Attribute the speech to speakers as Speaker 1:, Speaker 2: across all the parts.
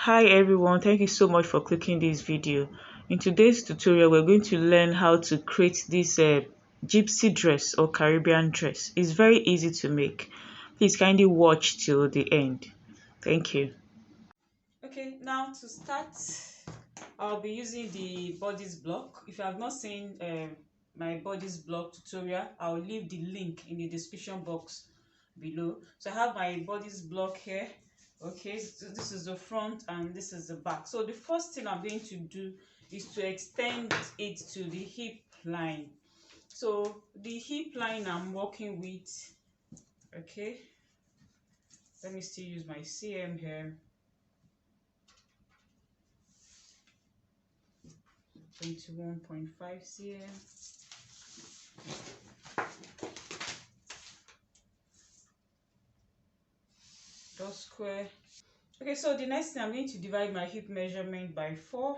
Speaker 1: Hi everyone, thank you so much for clicking this video. In today's tutorial, we're going to learn how to create this gypsy dress or Caribbean dress. It's very easy to make. Please kindly watch till the end. Thank you. Okay, now to start, I'll be using the bodice block. If you have not seen my bodice block tutorial, I'll leave the link in the description box below. So I have my bodice block here. Okay, so this is the front and this is the back. So the first thing I'm going to do is to extend it to the hip line. So the hip line I'm working with, okay, let me still use my cm here. 21.5 cm. Dot square. Okay, so the next thing I'm going to divide my hip measurement by 4.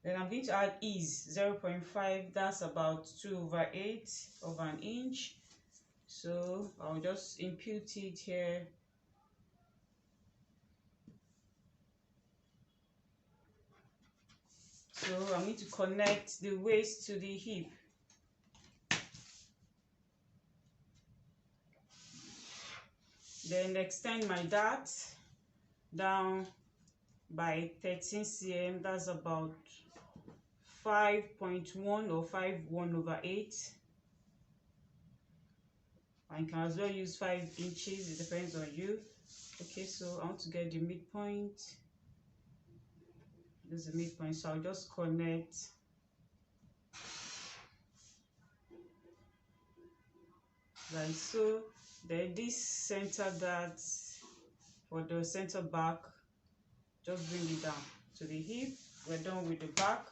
Speaker 1: Then I'm going to add ease 0.5, that's about 2/8 of an inch. So I'll just impute it here. So I'm going to connect the waist to the hip. Then extend my dart down by 13 cm, that's about 5.1 or 5/1/8. I can as well use 5 inches, it depends on you. Okay, so I want to get the midpoint. This is the midpoint, so I'll just connect like so. Then this center dart for the center back, just bring it down to the hip. We're done with the back.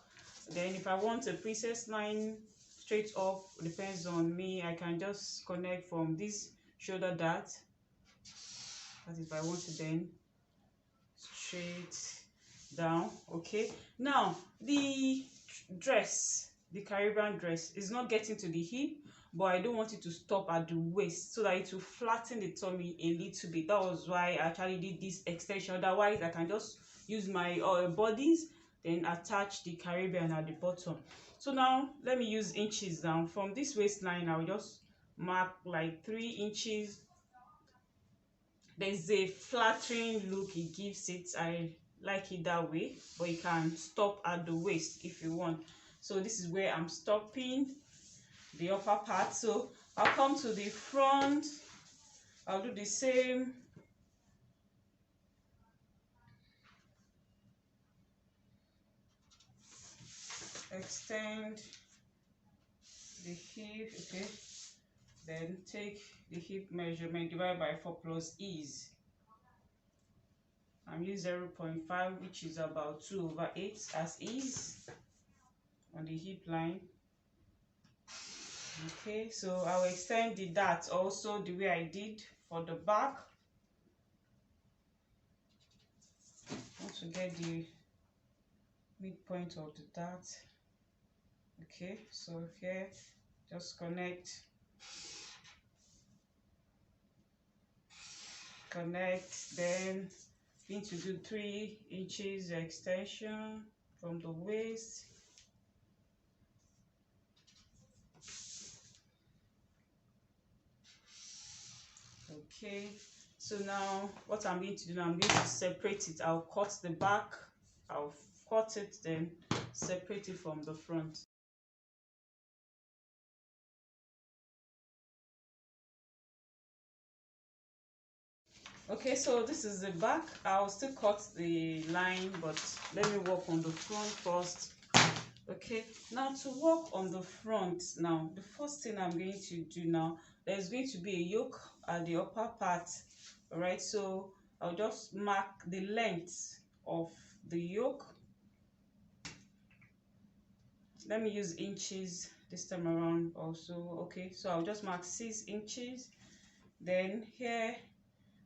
Speaker 1: Then if I want a princess line straight up, depends on me, I can just connect from this shoulder dart. That is if I want to then straight down. Okay, now the dress, the Caribbean dress, is not getting to the hip, but I don't want it to stop at the waist, so that it will flatten the tummy a little bit. That was why I actually did this extension. Otherwise I can just use my bodies, then attach the Caribbean at the bottom. So now let me use inches down. From this waistline I'll just mark like 3 inches. There's a flattering look it gives it. I like it that way, but you can stop at the waist if you want. So this is where I'm stopping the upper part. So I'll come to the front. I'll do the same. Extend the hip. Okay, then take the hip measurement, divide by 4 plus ease. I'm using 0.5, which is about 2/8 as ease on the hip line. Okay, so I'll extend the dart also the way I did for the back. I want to get the midpoint of the dart. Okay, so here just connect, then going to do 3 inches extension from the waist. Okay, so now what I'm going to do now, I'm going to separate it. I'll cut the back, I'll cut it, then separate it from the front. Okay, so this is the back. I'll still cut the line, but let me work on the front first. Okay, now to work on the front, now the first thing I'm going to do now, there's going to be a yoke at the upper part. All right, so I'll just mark the length of the yoke. Let me use inches this time around also. Okay, so I'll just mark 6 inches. Then here,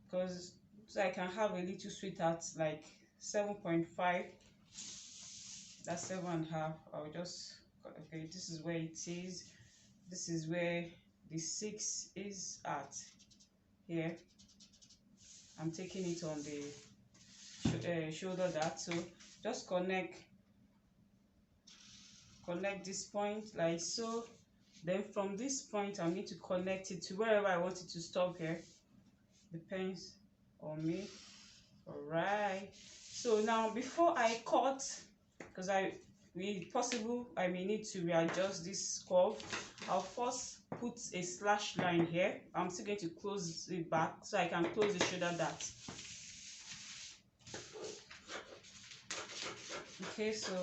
Speaker 1: because so I can have a little sweetheart like 7.5, that's 7.5. I'll just, okay, this is where it is, this is where the 6 is at here, I'm taking it on the shoulder dart. So just connect this point like so. Then from this point I'm going to connect it to wherever I want it to stop here. Depends on me. All right, so now before I cut, because I may need to readjust this curve, I'll first put a slash line here. I'm still going to close it back so I can close the shoulder dart. Okay, so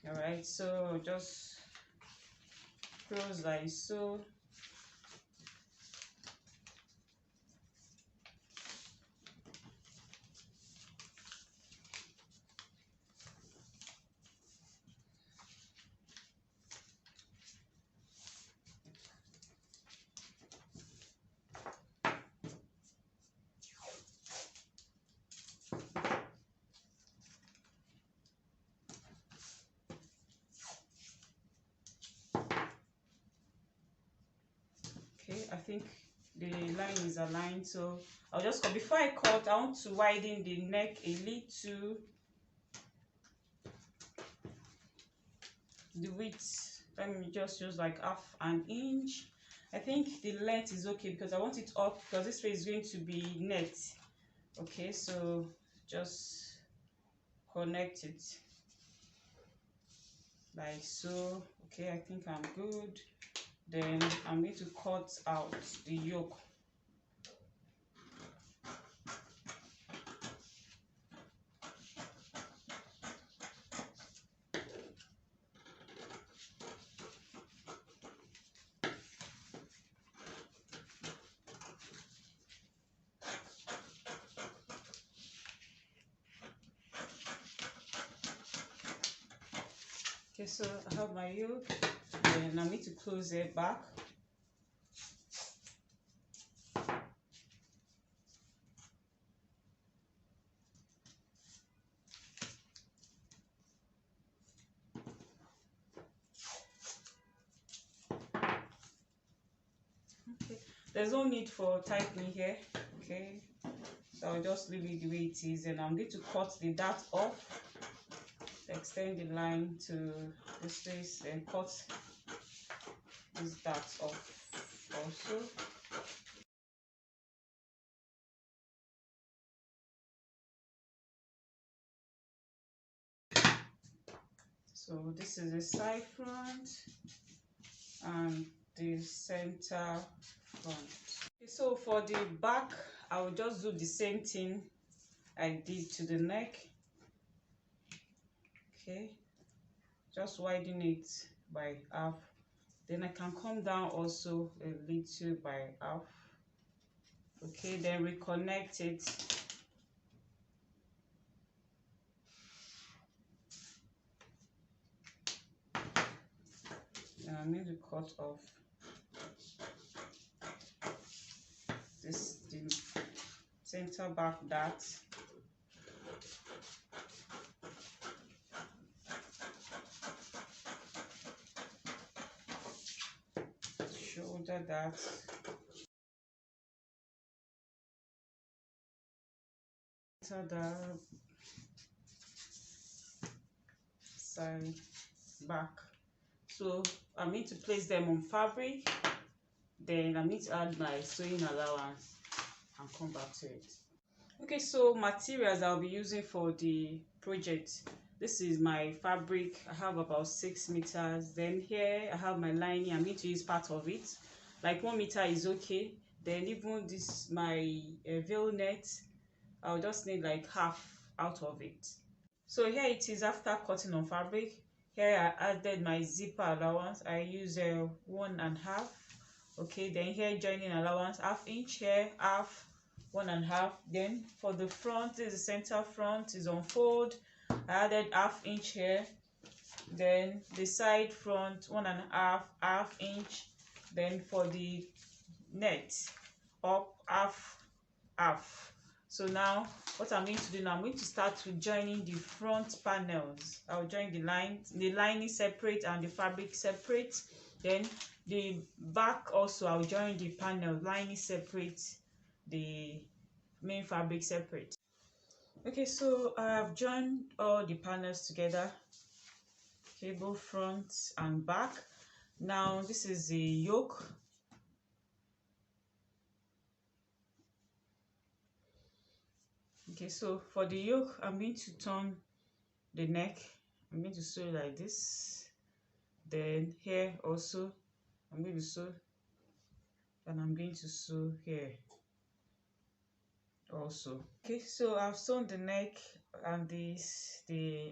Speaker 1: all right, so just close like so. I think the line is aligned, so I'll just cut. Before I cut, I want to widen the neck a little. The width, let me just use like half an inch. I think the length is okay because I want it up, because this way is going to be net. Okay, so just connect it like so. Okay, I think I'm good. Then I'm going to cut out the yoke. Okay, so I have my yoke, and I need to close it back. Okay, there's no need for tightening here. Okay, so I'll just leave it the way it is, and I'm going to cut the dart off. Extend the line to this place, then cut this dart off also. So this is the side front and the center front. Okay, so for the back, I will just do the same thing I did to the neck. Okay, just widen it by half. Then I can come down also a little by half. Okay, then reconnect it. And I'm going to cut off the center back dart. Shoulder dart. The side back. So I'm going to place them on fabric, then I'm going to add my sewing allowance and come back to it. Okay, so materials I'll be using for the project. This is my fabric. I have about 6 meters. Then here I have my lining. I'm going to use part of it, like 1 meter is okay. Then even this my veil net, I'll just need like half out of it. So here it is after cutting on fabric. Here I added my zipper allowance. I use 1.5. Okay, then here joining allowance, 1/2 inch. Here half, 1.5. Then for the front, this is the center front, is on fold. I added 1/2 inch here. Then the side front, 1.5, 1/2 inch. Then for the net, up 1/2. So now what I'm going to do now, I'm going to start with joining the front panels. I'll join the lining separate and the fabric separate. Then the back also, I'll join the panel, lining separate, the main fabric separate. Okay, so I have joined all the panels together, okay, both front and back. Now this is the yoke. Okay, so for the yoke, I'm going to turn the neck. I'm going to sew like this. Then here also, I'm going to sew, and I'm going to sew here also. Okay, so I've sewn the neck and the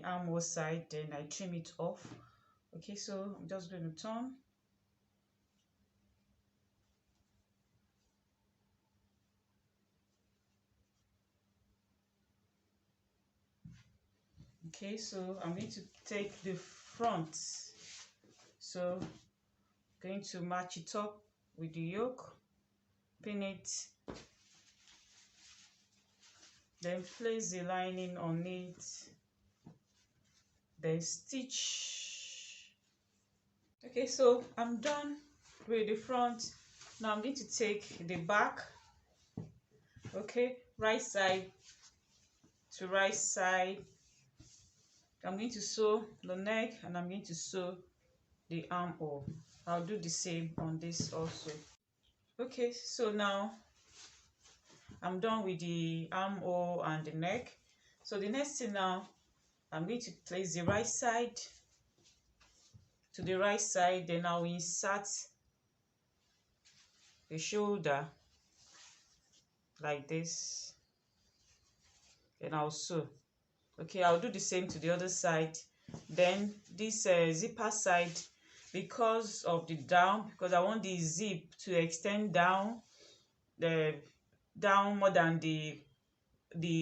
Speaker 1: armhole side, then I trim it off. Okay, so I'm just going to turn. Okay, so I'm going to take the front, so going to match it up with the yoke, pin it, then place the lining on it, then stitch. Okay, so I'm done with the front. Now I'm going to take the back, okay, right side to right side. I'm going to sew the neck and I'm going to sew the armhole. I'll do the same on this also. Okay, so now I'm done with the armhole and the neck. So the next thing now, I'm going to place the right side to the right side, then I'll insert the shoulder like this, then I'll sew. Okay, I'll do the same to the other side. Then this zipper side, because of the down, because I want the zip to extend down more than the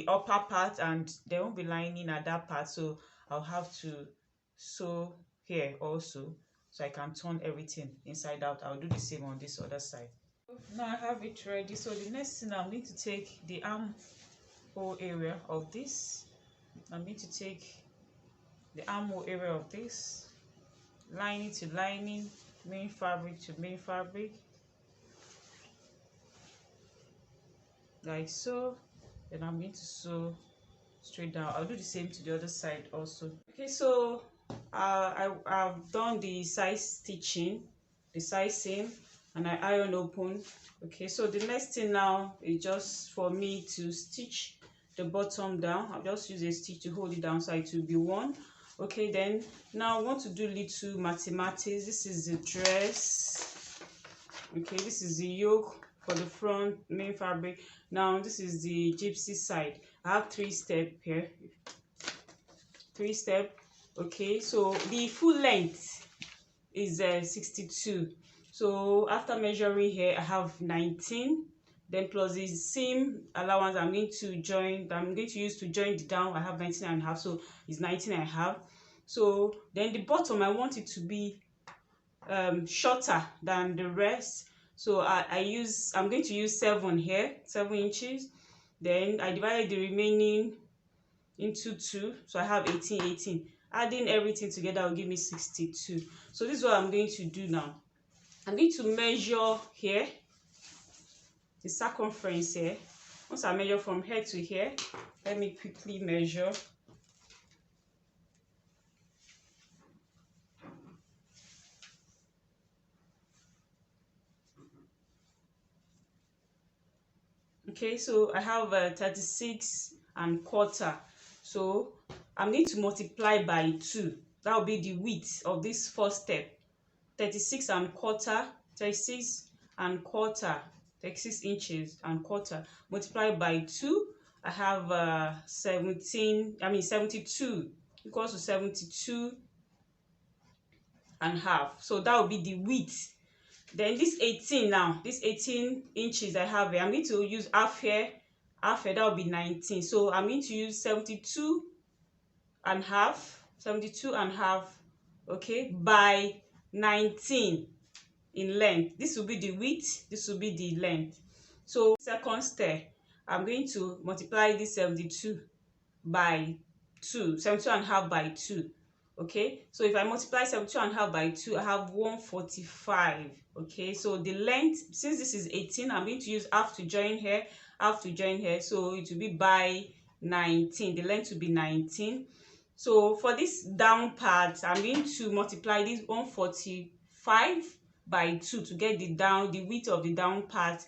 Speaker 1: upper part, and there won't be lining at that part, so I'll have to sew here also, so I can turn everything inside out. I'll do the same on this other side. Now I have it ready. So the next thing, I'm going to take the armhole area of this. I'm going to take the armhole area of this, lining to lining, main fabric to main fabric, like so. Then I'm going to sew straight down. I'll do the same to the other side also. Okay, so I've done the side stitching, the side seam, and I iron open. Okay, so the next thing now is just for me to stitch the bottom down. I'll just use a stitch to hold it down so it will be one. Okay, then now I want to do little mathematics. This is the dress. Okay, this is the yoke for the front main fabric. Now this is the gypsy side. I have 3 steps here. 3 steps. Okay, so the full length is 62. So after measuring here, I have 19. Then plus the seam allowance I'm going to use to join the down, I have 19.5, so it's 19.5. So then the bottom, I want it to be shorter than the rest. So I'm going to use 7 here, 7 inches. Then I divided the remaining into 2, so I have 18. Adding everything together will give me 62. So this is what I'm going to do now. I'm going to measure here, the circumference here. Once I measure from here to here, let me quickly measure. Okay, so I have 36.25. So I'm going to multiply by 2. That will be the width of this first step. 36.25, 36 inches and quarter, multiplied by 2. I have 72 equals to 72.5. So that will be the width. Then this 18 now, this 18 inches I have here, I'm going to use half here, that will be 19. So I'm going to use 72.5, okay, by 19 in length. This will be the width, this will be the length. So second step, I'm going to multiply this 72 by 2, 72.5 by 2. Okay, so if I multiply 72.5 by 2, I have 145. Okay, so the length, since this is 18, I'm going to use half to join here, half to join here, so it will be by 19. The length will be 19. So for this down part, I'm going to multiply this 145 by 2 to get the width of the down part.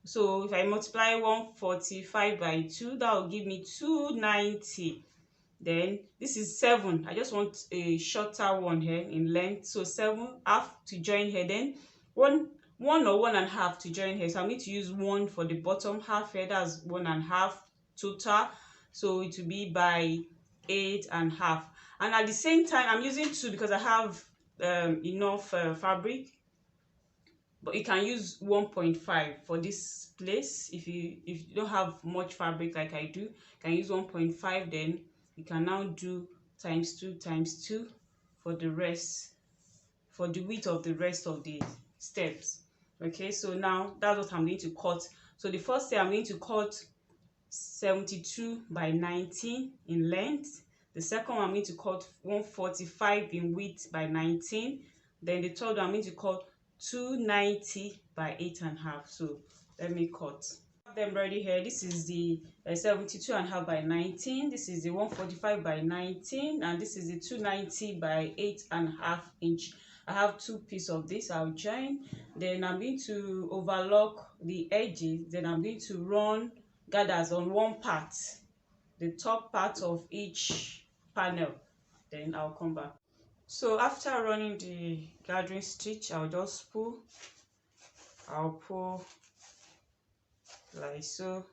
Speaker 1: So if I multiply 145 by 2, that will give me 290. Then this is 7. I just want a shorter one here in length, so 7, half to join here, then one or 1.5 to join here. So I'm going to use 1 for the bottom half here, that's 1.5 total, so it will be by 8.5. And at the same time, I'm using 2 because I have enough fabric, but you can use 1.5 for this place. If you don't have much fabric like I do, you can use 1.5. Then you can now do times 2 for the rest, for the width of the rest of the steps. Okay, so now that's what I'm going to cut. So the first step, I'm going to cut 72 by 19 in length. The second one, I'm going to cut 145 in width by 19. Then the third one, I'm going to cut 290 by 8.5. So let me cut them ready here. This is the 72.5 by 19. This is the 145 by 19, and this is the 290 by 8.5 inch. I have 2 pieces of this. I'll join. Then I'm going to overlock the edges. Then I'm going to run gathers on one part, the top part of each panel. Then I'll come back. So after running the gathering stitch, I'll just pull. I'll pull like so.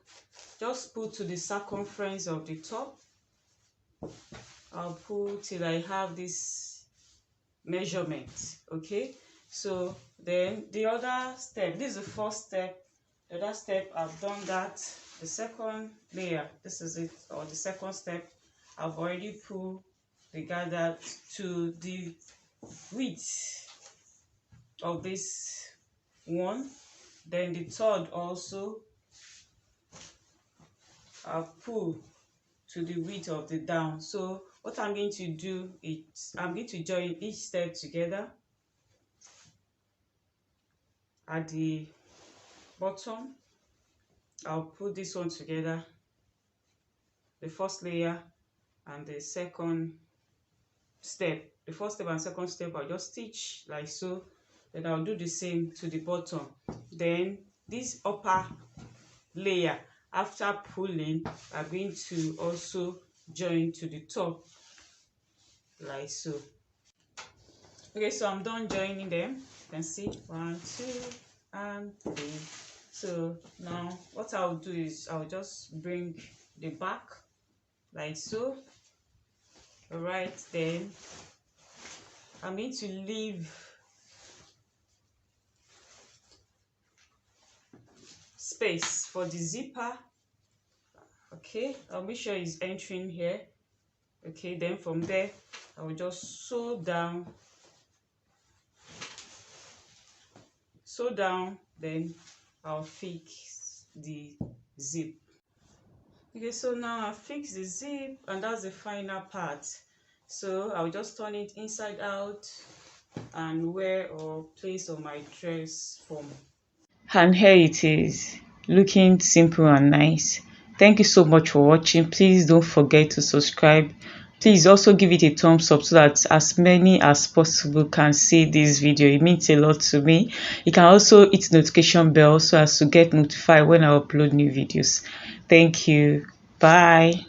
Speaker 1: Just pull to the circumference of the top. I'll pull till I have this measurement. Okay, so then the other step, this is the first step. The other step, I've done that. The second layer, this is it, or the second step, I've already pulled the gather to the width of this one. Then the third also, I'll pull to the width of the down. So what I'm going to do is I'm going to join each step together at the bottom. I'll put this one together, the first layer and the second step. The first step and second step, I'll just stitch like so. Then I'll do the same to the bottom. Then this upper layer, after pulling, I'm going to also join to the top like so. Okay, so I'm done joining them. You can see 1, 2 and 3. So now what I'll do is I'll just bring the back like so. All right, then I'm going to leave space for the zipper. Okay, I'll make sure it's entering here. Okay, then from there I will just sew down, then I'll fix the zip. Okay, so now I fix the zip, and that's the final part. So I'll just turn it inside out and wear or place on my dress form. And here it is, looking simple and nice. Thank you so much for watching. Please don't forget to subscribe. Please also give it a thumbs up so that as many as possible can see this video. It means a lot to me. You can also hit the notification bell so as to get notified when I upload new videos. Thank you. Bye.